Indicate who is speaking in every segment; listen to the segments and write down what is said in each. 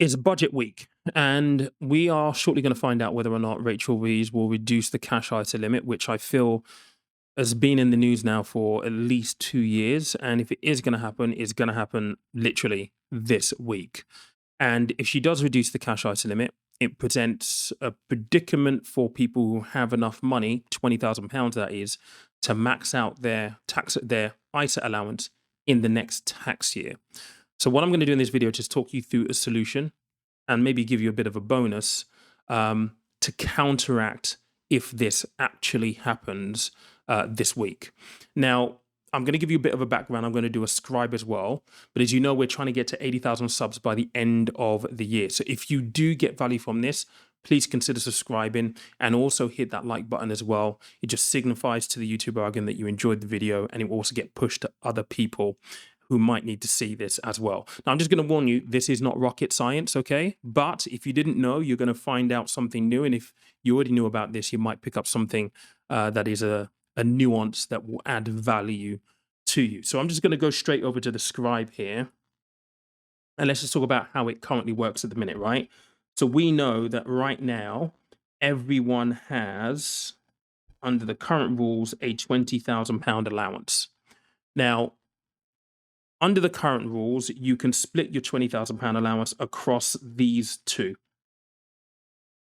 Speaker 1: It's budget week, and we are shortly going to find out whether or not Rachel Reeves will reduce the cash ISA limit, which I feel has been in the news now for at least 2 years. And if it is going to happen, it's going to happen literally this week. And if she does reduce the cash ISA limit, it presents a predicament for people who have enough money, £20,000 that is, to max out their ISA allowance in the next tax year. So what I'm going to do in this video is just talk you through a solution and maybe give you a bit of a bonus to counteract if this actually happens this week. Now, I'm going to give you a bit of a background. I'm going to do a scribe as well. But as you know, we're trying to get to 80,000 subs by the end of the year. So if you do get value from this, please consider subscribing and also hit that like button as well. It just signifies to the YouTube algorithm that you enjoyed the video, and it will also get pushed to other people who might need to see this as well. Now, I'm just going to warn you, this is not rocket science, okay? But if you didn't know, you're going to find out something new. And if you already knew about this, you might pick up something that is a nuance that will add value to you. So I'm just going to go straight over to the scribe here. And let's just talk about how it currently works at the minute, right? So we know that right now, everyone has, under the current rules, a £20,000 allowance. Now, under the current rules, you can split your £20,000 allowance across these two.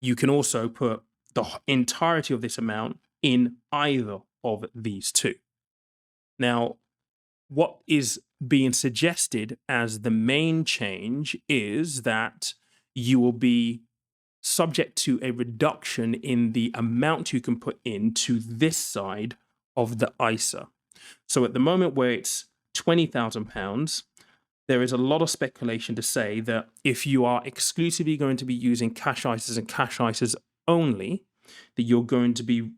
Speaker 1: You can also put the entirety of this amount in either of these two. Now, what is being suggested as the main change is that you will be subject to a reduction in the amount you can put into this side of the ISA. So at the moment where it's £20,000, there is a lot of speculation to say that if you are exclusively going to be using cash ISAs and cash ISAs only, that you're going to be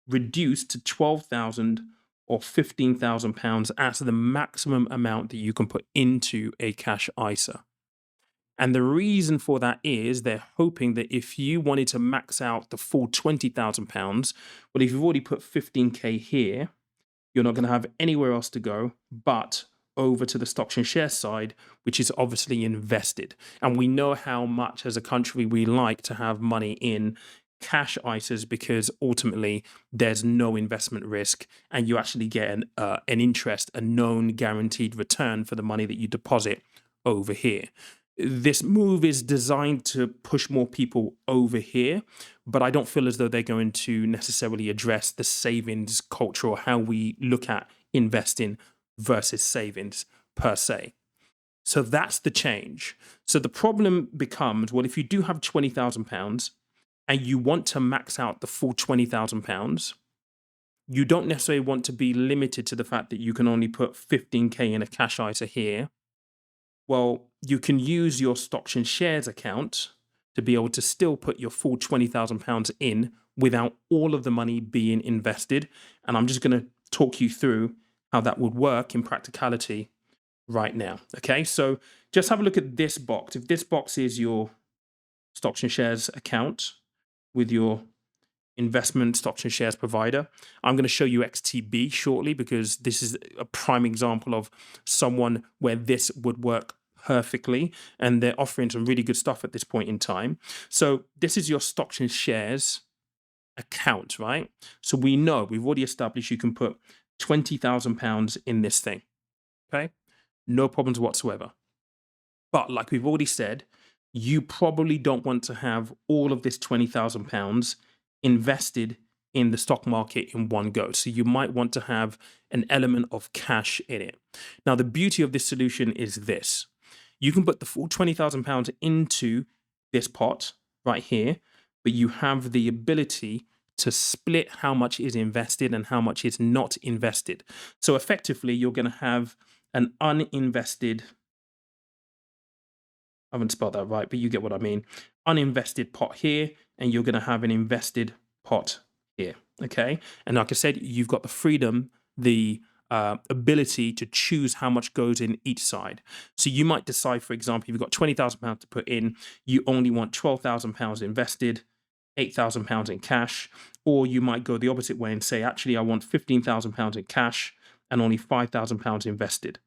Speaker 1: reduced to £12,000 or £15,000 as the maximum amount that you can put into a cash ISA. And the reason for that is they're hoping that if you wanted to max out the full £20,000, well, if you've already put 15K here, you're not going to have anywhere else to go but over to the stocks and shares side, which is obviously invested. And we know how much as a country we like to have money in cash ISAs because ultimately there's no investment risk and you actually get an interest, a known guaranteed return for the money that you deposit over here. This move is designed to push more people over here, but I don't feel as though they're going to necessarily address the savings culture or how we look at investing versus savings per se. So that's the change. So the problem becomes, well, if you do have £20,000 and you want to max out the full £20,000, you don't necessarily want to be limited to the fact that you can only put 15K in a cash ISA here. Well, you can use your stocks and shares account to be able to still put your full £20,000 in without all of the money being invested. And I'm just going to talk you through how that would work in practicality right now. Okay, so just have a look at this box. If this box is your stocks and shares account with your investment stocks and shares provider, I'm going to show you XTB shortly because this is a prime example of someone where this would work perfectly, and they're offering some really good stuff at this point in time. So this is your stocks and shares account, right? So we know we've already established you can put £20,000 in this thing. Okay, no problems whatsoever. But like we've already said, you probably don't want to have all of this £20,000 invested in the stock market in one go. So you might want to have an element of cash in it. Now, the beauty of this solution is this. You can put the full £20,000 into this pot right here, but you have the ability to split how much is invested and how much is not invested. So effectively, you're going to have an uninvested, I haven't spelled that right, but you get what I mean, uninvested pot here, and you're going to have an invested pot here, okay? And like I said, you've got the freedom, the ability to choose how much goes in each side. So you might decide, for example, if you've got £20,000 to put in, you only want £12,000 invested, £8,000 in cash, or you might go the opposite way and say, actually, I want £15,000 in cash and only £5,000 invested.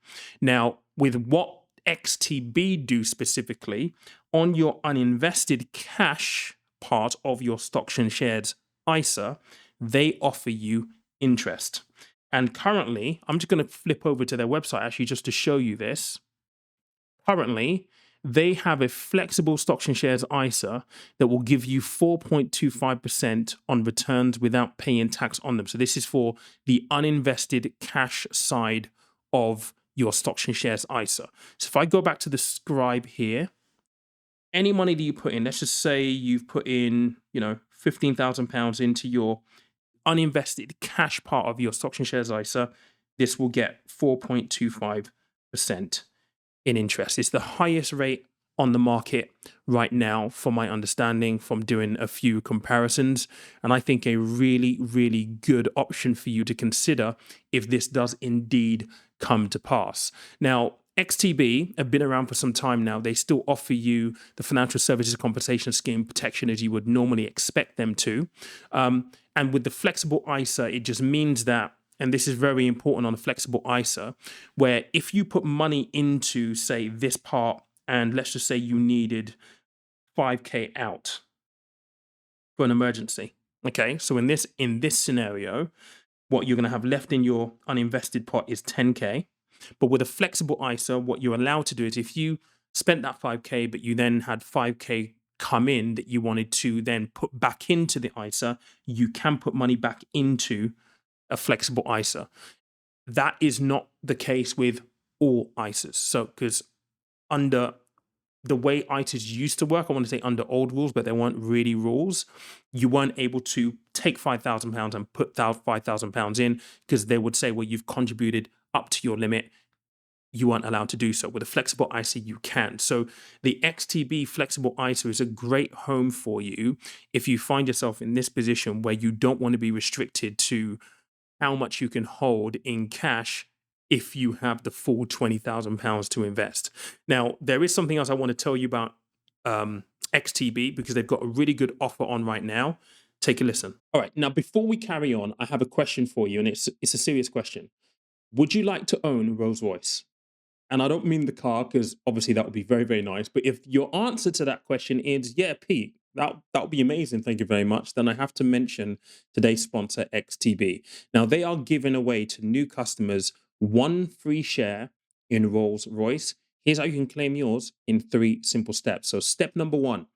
Speaker 1: Now, with what XTB do specifically, on your uninvested cash part of your stocks and shares ISA, they offer you interest. And currently, I'm just going to flip over to their website actually just to show you this. Currently, they have a flexible stocks and shares ISA that will give you 4.25% on returns without paying tax on them. So this is for the uninvested cash side of your stocks and shares ISA. So if I go back to the scribe here, any money that you put in, let's just say you've put in, £15,000 into your uninvested cash part of your stocks and shares ISA, this will get 4.25% in interest. It's the highest rate on the market right now, from my understanding, from doing a few comparisons. And I think a really, really good option for you to consider if this does indeed come to pass. Now, XTB have been around for some time now. They still offer you the financial services compensation scheme protection as you would normally expect them to. And with the flexible ISA, it just means that, and this is very important on a flexible ISA, where if you put money into, say, this part, and let's just say you needed 5K out for an emergency. Okay, so in this scenario, what you're going to have left in your uninvested pot is 10K. But with a flexible ISA, what you're allowed to do is if you spent that 5K, but you then had 5K come in that you wanted to then put back into the ISA, you can put money back into a flexible ISA. That is not the case with all ISAs. So, because under the way ISAs used to work, I want to say under old rules, but there weren't really rules, you weren't able to take £5,000 and put £5,000 in, because they would say, well, you've contributed up to your limit. You weren't allowed to do so. With a flexible ISA, you can. So the XTB flexible ISA is a great home for you if you find yourself in this position where you don't want to be restricted to how much you can hold in cash if you have the full £20,000 to invest. Now, there is something else I want to tell you about XTB, because they've got a really good offer on right now. Take a listen. All right. Now, before we carry on, I have a question for you, and it's a serious question. Would you like to own a Rolls Royce? And I don't mean the car, because obviously that would be very, very nice. But if your answer to that question is, yeah, Pete, that would be amazing, thank you very much, then I have to mention today's sponsor, XTB. Now, they are giving away to new customers one free share in Rolls Royce. Here's how you can claim yours in 3 simple steps. So step number 1,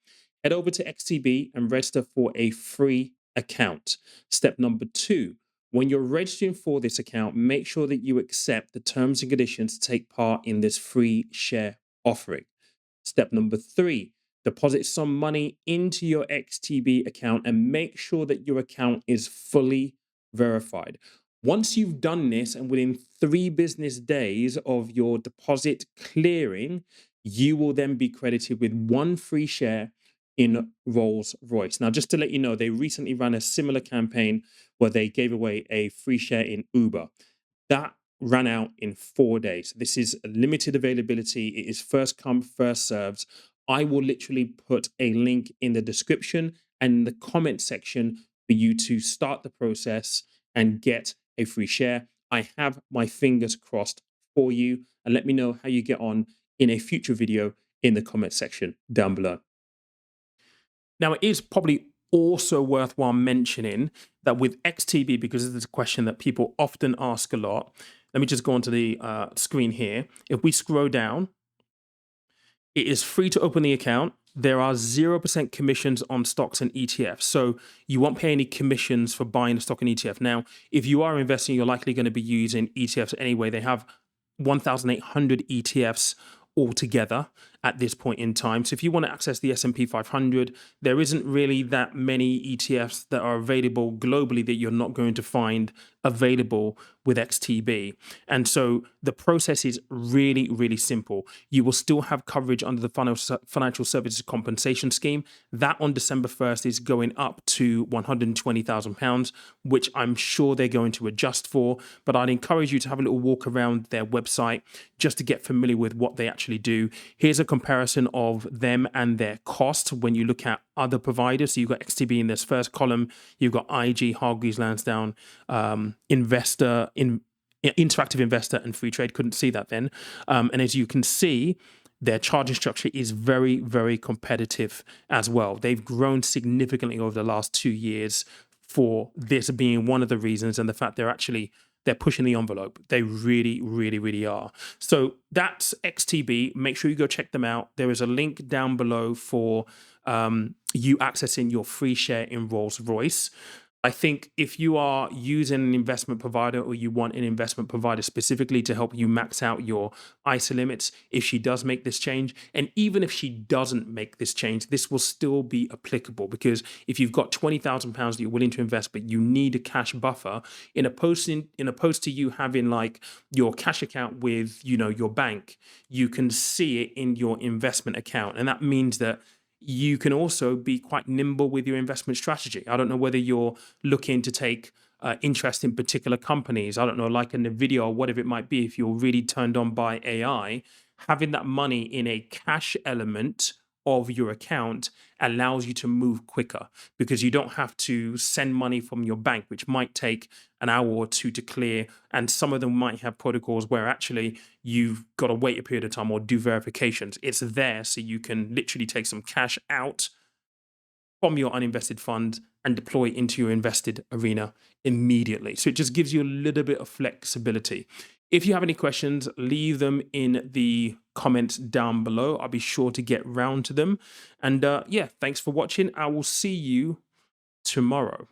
Speaker 1: head over to XTB and register for a free account. Step number 2, when you're registering for this account, make sure that you accept the terms and conditions to take part in this free share offering. Step number 3, deposit some money into your XTB account and make sure that your account is fully verified. Once you've done this, and within 3 business days of your deposit clearing, you will then be credited with 1 free share in Rolls Royce. Now, just to let you know, they recently ran a similar campaign where they gave away a free share in Uber. That ran out in 4 days. This is a limited availability. It is first come, first serves. I will literally put a link in the description and in the comment section for you to start the process and get a free share. I have my fingers crossed for you, and let me know how you get on in a future video in the comment section down below. Now, it is probably also worthwhile mentioning that with XTB, because this is a question that people often ask a lot, let me just go onto the screen here. If we scroll down, it is free to open the account. There are 0% commissions on stocks and ETFs. So you won't pay any commissions for buying a stock and ETF. Now, if you are investing, you're likely going to be using ETFs anyway. They have 1,800 ETFs altogether at this point in time. So if you want to access the S&P 500, there isn't really that many ETFs that are available globally that you're not going to find available with XTB. And so the process is really, really simple. You will still have coverage under the Financial Services Compensation Scheme. That on December 1st is going up to £120,000, which I'm sure they're going to adjust for. But I'd encourage you to have a little walk around their website just to get familiar with what they actually do. Here's a comparison of them and their cost when you look at other providers. So you've got XTB in this first column, you've got IG, Hargreaves Lansdown, Interactive Investor, and Free Trade. Couldn't see that then. And as you can see, Their charging structure is very, very competitive as well. They've grown significantly over the last 2 years for this being one of the reasons, and the fact they're pushing the envelope. They really, really, really are. So that's XTB. Make sure you go check them out. There is a link down below for you accessing your free share in Rolls Royce. I think if you are using an investment provider, or you want an investment provider specifically to help you max out your ISA limits, if she does make this change, and even if she doesn't make this change, this will still be applicable, because if you've got £20,000 that you're willing to invest, but you need a cash buffer, in opposed to you having like your cash account with your bank, you can see it in your investment account, and that means that you can also be quite nimble with your investment strategy. I don't know whether you're looking to take interest in particular companies. I don't know, like a Nvidia or whatever it might be. If you're really turned on by AI, having that money in a cash element of your account allows you to move quicker, because you don't have to send money from your bank, which might take an hour or two to clear. And some of them might have protocols where actually you've got to wait a period of time or do verifications. It's there so you can literally take some cash out from your uninvested fund and deploy into your invested arena immediately. So it just gives you a little bit of flexibility. If you have any questions, leave them in the comments down below. I'll be sure to get round to them. And yeah, thanks for watching. I will see you tomorrow.